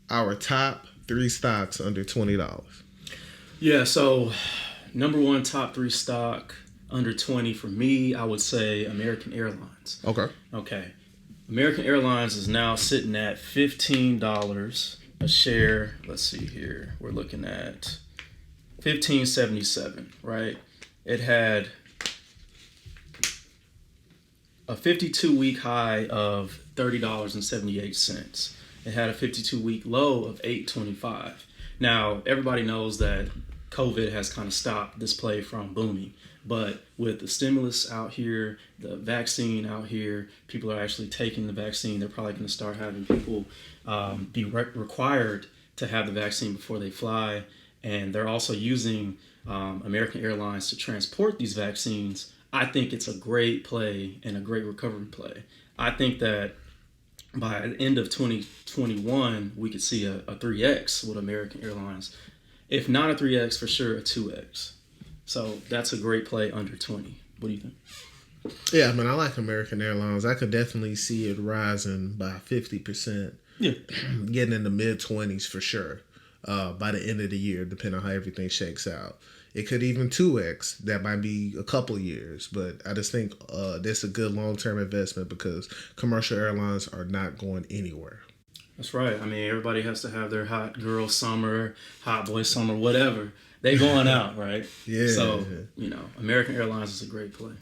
our top 3 stocks under $20. Yeah, so number one top three stock under 20 for me, I would say American Airlines. Okay. Okay. American Airlines is now sitting at $15 a share. Let's see here. We're looking at 15.77, right? It had a 52-week high of $30.78. It had a 52-week low of $8.25. Now, everybody knows that COVID has kind of stopped this play from booming. But with the stimulus out here, the vaccine out here, people are actually taking the vaccine. They're probably going to start having people be required to have the vaccine before they fly. And they're also using American Airlines to transport these vaccines. I think it's a great play and a great recovery play. I think that by the end of 2021, we could see a 3X with American Airlines. If not a 3X, for sure a 2X. So that's a great play under 20. What do you think? Yeah, I mean, I like American Airlines. I could definitely see it rising by 50%. Yeah. Getting in the mid-20s for sure by the end of the year, depending on how everything shakes out. It could even 2X. That might be a couple years. But I just think that's a good long-term investment because commercial airlines are not going anywhere. That's right. I mean, everybody has to have their hot girl summer, hot boy summer, whatever. They going out, right? Yeah. So, American Airlines is a great play.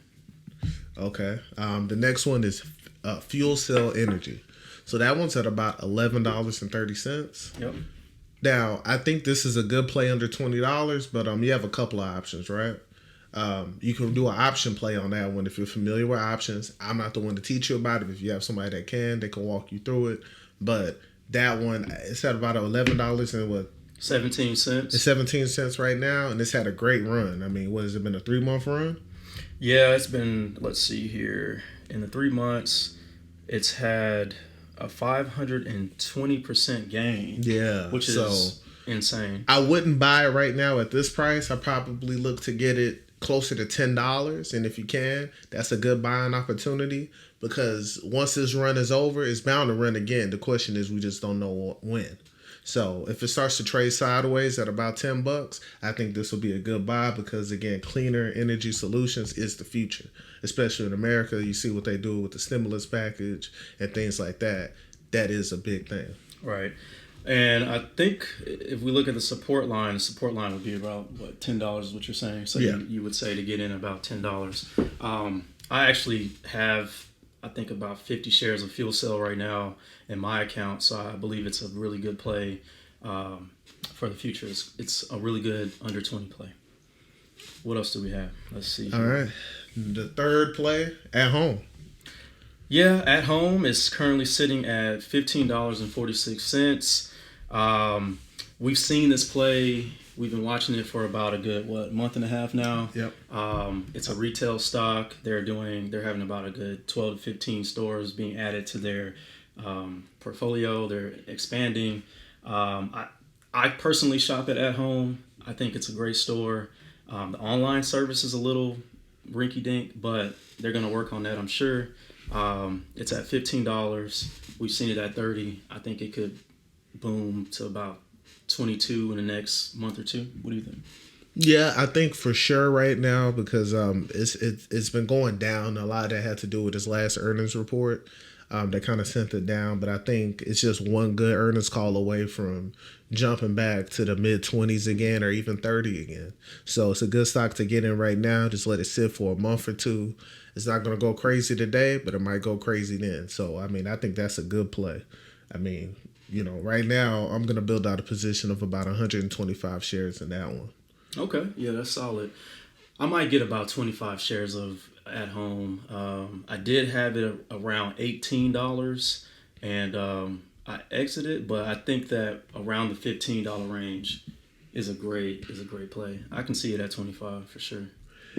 Okay. The next one is Fcel Energy. So that one's at about $11.30. Yep. Now, I think this is a good play under $20, but you have a couple of options, right? You can do an option play on that one if you're familiar with options. I'm not the one to teach you about it. If you have somebody that can, they can walk you through it. But that one, it's at about $11 and what? 17 cents. It's 17 cents right now, and it's had a great run. I mean, what has it been, a 3-month run? Yeah, it's been, let's see here. In the 3 months, it's had a 520% gain. Yeah. Which is insane. I wouldn't buy it right now at this price. I probably look to get it closer to $10. And if you can, that's a good buying opportunity because once this run is over, it's bound to run again. The question is we just don't know when. So if it starts to trade sideways at about $10, I think this will be a good buy because, again, cleaner energy solutions is the future, especially in America. You see what they do with the stimulus package and things like that. That is a big thing. Right. And I think if we look at the support line would be about, what, $10 is what you're saying? So yeah. you would say to get in about $10. I actually have, I think, about 50 shares of Fcel right now in my account. So I believe it's a really good play for the future. It's a really good under 20 play. What else do we have? Let's see. All right. The third play, At Home. Yeah, At Home is currently sitting at $15.46. We've seen this play. We've been watching it for about a good, month and a half now. Yep. It's a retail stock. They're having about a good 12 to 15 stores being added to their portfolio. They're expanding. I personally shop At Home. I think it's a great store. The online service is a little rinky-dink, but they're going to work on that, I'm sure. It's at $15. We've seen it at $30. I think it could boom to about 22 in the next month or two. What do you think? Yeah, I think for sure right now because it's been going down. A lot of that had to do with his last earnings report. That kind of sent it down, but I think it's just one good earnings call away from jumping back to the mid-20s again or even 30 again. So it's a good stock to get in right now. Just let it sit for a month or two. It's not going to go crazy today, but it might go crazy then. So, I mean, I think that's a good play. I mean, right now I'm going to build out a position of about 125 shares in that one. Okay. Yeah, that's solid. I might get about 25 shares of At Home. I did have it around $18 and I exited, but I think that around the $15 range is a great play. I can see it at 25 for sure.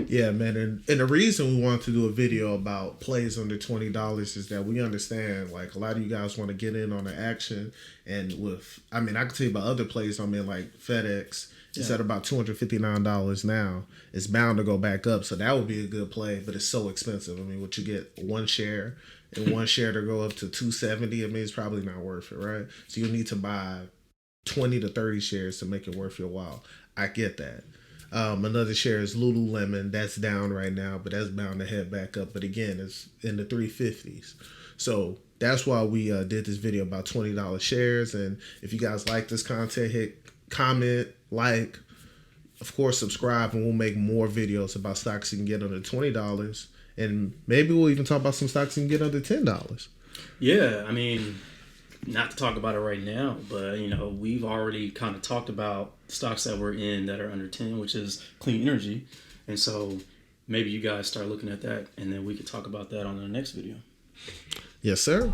Yeah, man, and the reason we want to do a video about plays under $20 is that we understand, like, a lot of you guys want to get in on the action, and I can tell you about other plays. Like FedEx, it's at about $259 now. It's bound to go back up, so that would be a good play, but it's so expensive. I mean, what you get, one share, and one share to go up to $270, it's probably not worth it, right? So you'll need to buy 20 to 30 shares to make it worth your while. I get that. Another share is Lululemon. That's down right now, but that's bound to head back up. But again, it's in the 350s. So that's why we did this video about $20 shares. And if you guys like this content, hit comment, like, of course, subscribe, and we'll make more videos about stocks you can get under $20. And maybe we'll even talk about some stocks you can get under $10. Yeah, I mean, not to talk about it right now, but we've already kind of talked about stocks that we're in that are under 10, which is clean energy. And so maybe you guys start looking at that, and then we could talk about that on the next video. Yes, sir.